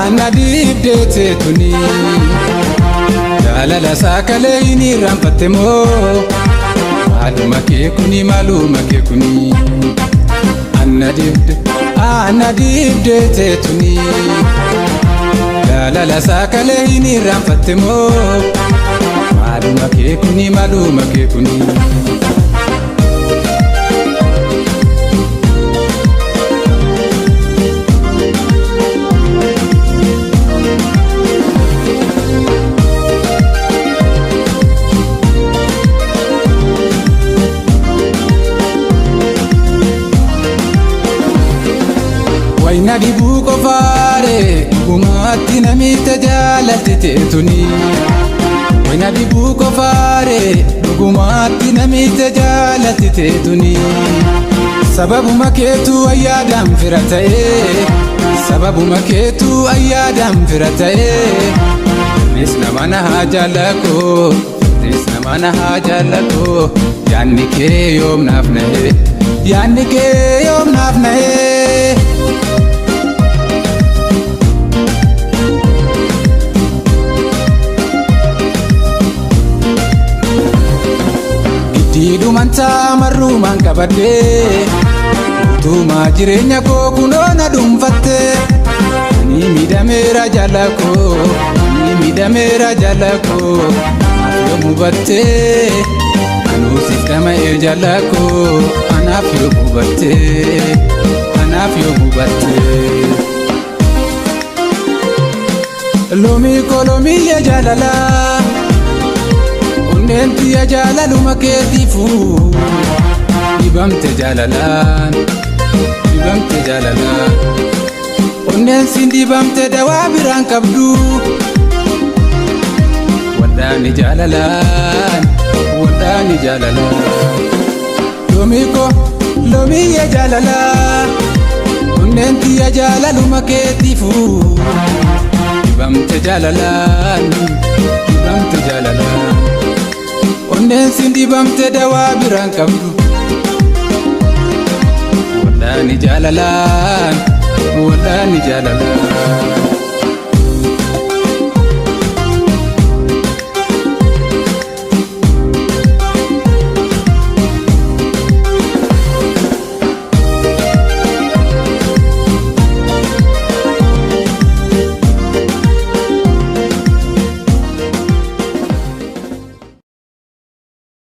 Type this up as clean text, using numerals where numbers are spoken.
ana dibdeete tuni jaalala saakalee hin irraanfatte moo maaluma kee kuni ana dibdeete tuni jaalala saakalee hin irraanfatte moo maaluma kee kuni Wayna dibuu qofaare dhugumaatti namicha jaalatite tuni wayna dibuu qofaare dhugumaatti namicha jaalatite tuni sababuma keetu ayyaadaan fira ta'ee sababuma keetu ayyaadaan fira ta'ee nis nama na haa jaallako yaanni kee yoom naaf na'ee Diidumantaa marruumaan qabadhee utumaa jireenya koo kunoona dhuunfatte ani miidhameera jaalakoo anaaf yoo mubattee anuusiif dhama'ee jaalakoo anaaf yoo mubattee loomii kolomiyya jaalalaa Nenti ya jaalaluma keetiifu dibamte jaalalaan onneensi dibamte dawaa biraan qabdu waddaani jaalalaan loomii ya jaalalaa onneenti ya jaalaluma keetiifu dibamte jaalalaan Onneensi dibamte dawaa biraan qabdu waddaani jaalalaan